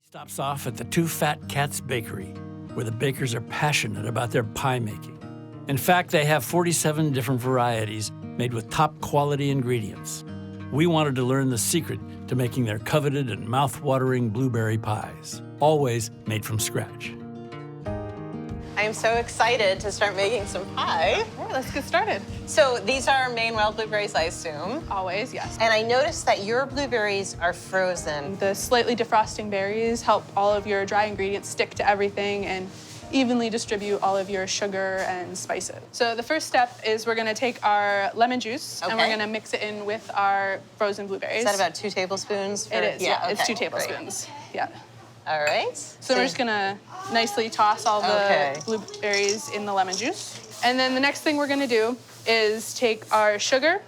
Stops off at the Two Fat Cats Bakery, where the bakers are passionate about their pie making. In fact, they have 47 different varieties made with top quality ingredients. We wanted to learn the secret to making their coveted and mouth-watering blueberry pies, always made from scratch. I am so excited to start making some pie. All right, let's get started. So these are Maine wild blueberries, I assume. Always, yes. And I noticed that your blueberries are frozen. The slightly defrosting berries help all of your dry ingredients stick to everything and evenly distribute all of your sugar and spices. So the first step is we're gonna take our lemon juice and we're gonna mix it in with our frozen blueberries. Is that about 2 tablespoons? It is, yeah, it's 2 Great. tablespoons, yeah. All right. So we're just gonna nicely toss all the blueberries in the lemon juice. And then the next thing we're gonna do is take our sugar,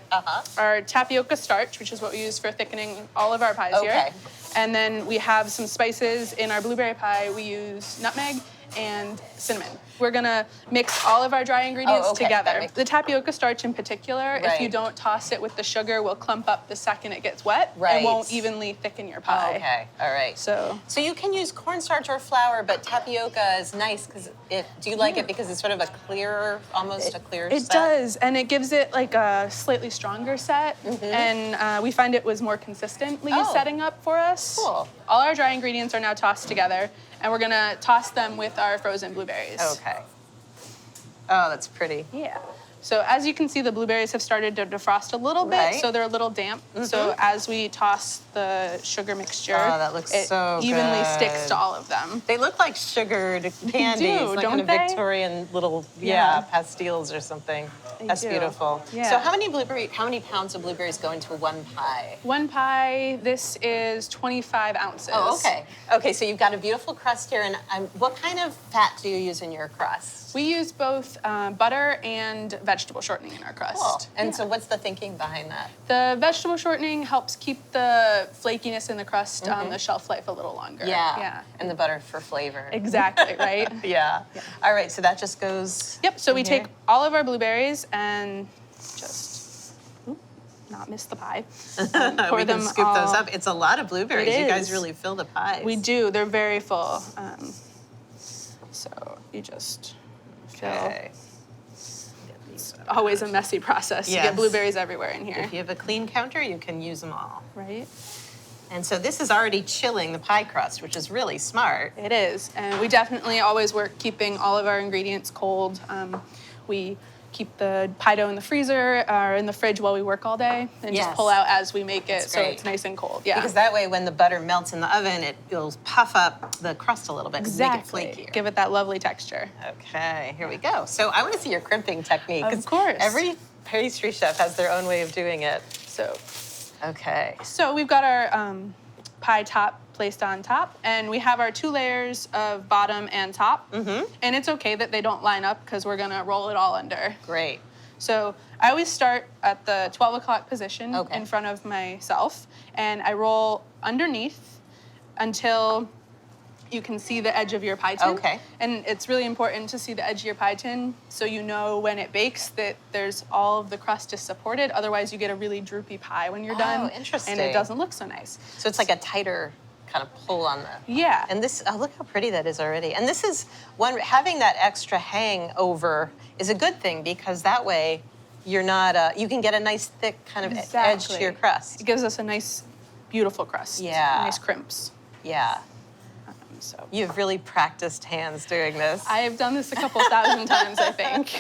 our tapioca starch, which is what we use for thickening all of our pies here. And then we have some spices in our blueberry pie. We use nutmeg and cinnamon. We're gonna mix all of our dry ingredients together. The tapioca starch in particular, if you don't toss it with the sugar, will clump up the second it gets wet. It won't evenly thicken your pie. All right. So you can use cornstarch or flour, but tapioca is nice because do you like it because it's sort of a clearer, almost a clearer set? It does, and it gives it like a slightly stronger set, and we find it was more consistently setting up for us. Cool. All our dry ingredients are now tossed together, and we're gonna toss them with our frozen blueberries. Okay. Oh, that's pretty. Yeah. So as you can see, the blueberries have started to defrost a little bit, so they're a little damp. So as we toss the sugar mixture, that looks it so evenly sticks to all of them. They look like sugared candies, like don't kind of they? Victorian little pastilles or something. That's beautiful. Yeah. So how many pounds of blueberries go into one pie? One pie, this is 25 ounces. Oh, okay. Okay, so you've got a beautiful crust here, and what kind of fat do you use in your crust? We use both butter and vegetable shortening in our crust. Cool. And so what's the thinking behind that? The vegetable shortening helps keep the flakiness in the crust on the shelf life a little longer. Yeah. And the butter for flavor. Exactly, right? Yeah. All right, so that just goes so we take all of our blueberries and just not miss the pie. Pour we them can scoop those up. It's a lot of blueberries. It You guys is. really fill the pies. We do. They're very full. So you just fill. It's always a messy process to get blueberries everywhere in here. If you have a clean counter, you can use them all. Right. And so this is already chilling the pie crust, which is really smart. It is, and we definitely always work keeping all of our ingredients cold. We keep the pie dough in the freezer or in the fridge while we work all day, and just pull out as we make it, so it's nice and cold. Yeah, because that way, when the butter melts in the oven, it'll puff up the crust a little bit, exactly. Make it flakier. Give it that lovely texture. Okay, here we go. So I want to see your crimping technique. Of course. Every pastry chef has their own way of doing it. So, so we've got our pie top placed on top, and we have our 2 layers of bottom and top. And it's okay that they don't line up because we're gonna roll it all under. Great. So I always start at the 12 o'clock position in front of myself, and I roll underneath until you can see the edge of your pie tin. And it's really important to see the edge of your pie tin so you know when it bakes that there's all of the crust is supported. Otherwise, you get a really droopy pie when you're done. Oh, interesting. And it doesn't look so nice. So it's like a tighter kind of pull on the... Yeah. And this, look how pretty that is already. And this is having that extra hang over is a good thing because that way you're not, you can get a nice thick kind of edge to your crust. It gives us a nice, beautiful crust. Yeah. Nice crimps. Yeah. So you've really practiced hands doing this. I have done this a couple thousand times, I think.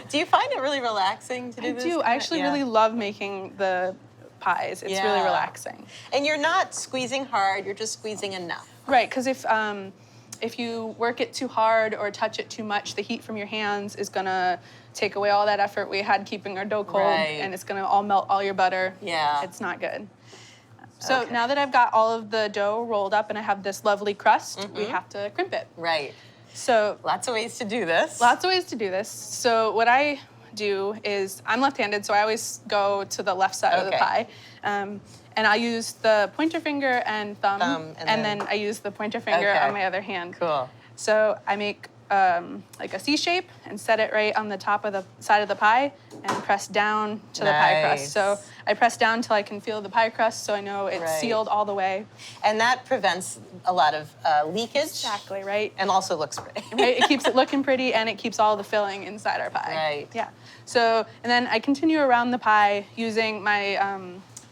Do you find it really relaxing to do this? I do. I actually really love making the pies. It's really relaxing. And you're not squeezing hard, you're just squeezing enough. Right, because if you work it too hard or touch it too much, the heat from your hands is gonna take away all that effort we had keeping our dough cold, and it's gonna all melt all your butter. Yeah. It's not good. So now that I've got all of the dough rolled up and I have this lovely crust, we have to crimp it. Right. So lots of ways to do this. Lots of ways to do this. So what I do is, I'm left-handed, so I always go to the left side of the pie. And I use the pointer finger and thumb, and then I use the pointer finger on my other hand. Cool. So I make like a C shape and set it right on the top of the side of the pie and press down to the pie crust. So I press down until I can feel the pie crust so I know it's sealed all the way. And that prevents a lot of leakage. Exactly, right? And also looks pretty. Right, it keeps it looking pretty, and it keeps all the filling inside our pie. Right. Yeah. So, and then I continue around the pie using my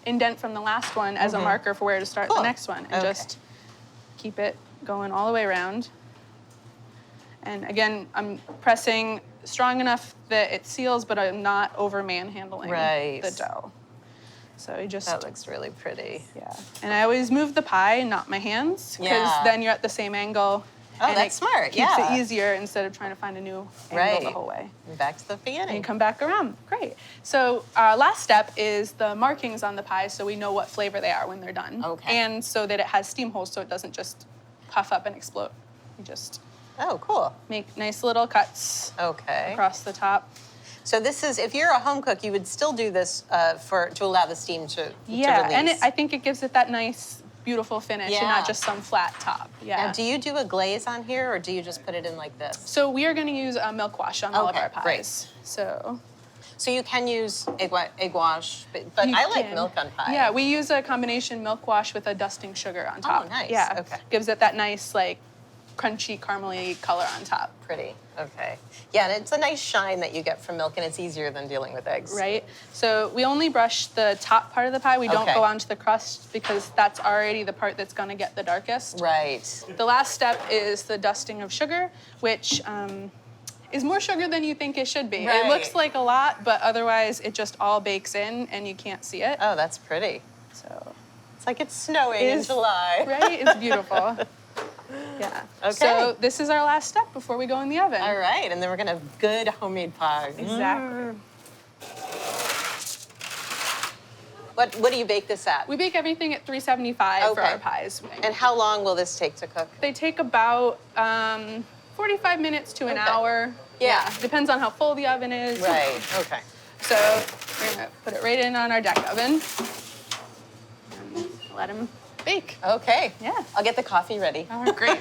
indent from the last one as a marker for where to start the next one, and just keep it going all the way around. And again, I'm pressing strong enough that it seals, but I'm not over manhandling the dough. So you just... That looks really pretty. Yeah. And I always move the pie, not my hands, because then you're at the same angle. Oh, that's smart, keeps it easier instead of trying to find a new angle the whole way. And back to the beginning. And come back around. Great. So our last step is the markings on the pie so we know what flavor they are when they're done. Okay. And so that it has steam holes so it doesn't just puff up and explode. You just make nice little cuts across the top. So this is, if you're a home cook, you would still do this to allow the steam to release. And I think it gives it that nice, beautiful finish and not just some flat top. Yeah. Now, do you do a glaze on here, or do you just put it in like this? So we are going to use a milk wash on all of our pies. Great. So you can use egg wash, but I like milk on pie. Yeah, we use a combination milk wash with a dusting sugar on top. Oh, nice. Yeah. Okay. Gives it that nice, like, crunchy, caramely color on top. Pretty. Okay. Yeah, and it's a nice shine that you get from milk, and it's easier than dealing with eggs. Right. So we only brush the top part of the pie. We don't go onto the crust because that's already the part that's going to get the darkest. Right. The last step is the dusting of sugar, which is more sugar than you think it should be. Right. It looks like a lot, but otherwise it just all bakes in and you can't see it. Oh, that's pretty. So it's like it's snowing in July. Right? It's beautiful. Yeah. Okay. So this is our last step before we go in the oven. All right, and then we're gonna have good homemade pie. Exactly. What do you bake this at? We bake everything at 375 for our pies. And how long will this take to cook? They take about 45 minutes to an hour. Yeah. Depends on how full the oven is. Right. Okay. So we're gonna put it right in on our deck oven and let them bake. Okay. Yeah. I'll get the coffee ready. All right, great.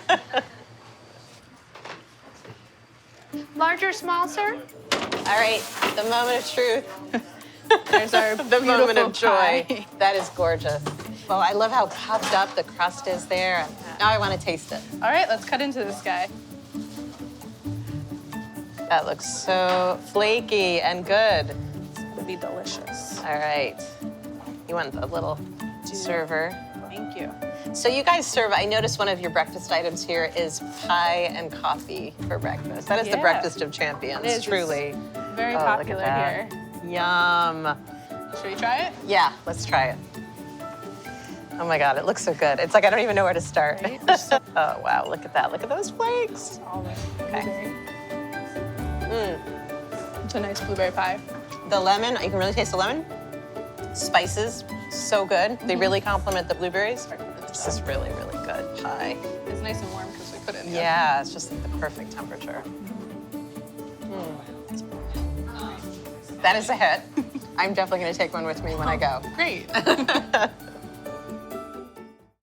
Large or small, sir? All right, the moment of truth. There's our the moment of joy. pie. That is gorgeous. Well, I love how puffed up the crust is there. Now I want to taste it. All right, let's cut into this guy. That looks so flaky and good. It's gonna be delicious. All right. You want a little server. Thank you. So you guys serve, I noticed one of your breakfast items here is pie and coffee for breakfast. That is the breakfast of champions, It is. truly. It's very Look popular at here. that. Yum. Should we try it? Yeah, let's try it. Oh my God, it looks so good. It's like I don't even know where to start. Right? Oh wow, look at that. Look at those flakes. All right. Okay. It's a nice blueberry pie. The lemon, you can really taste the lemon. Spices, so good. They really complement the blueberries. This is really, really good pie. It's nice and warm because we put it in the Yeah, it's just like the perfect temperature. That is a hit. I'm definitely going to take one with me when I go. oven. Great.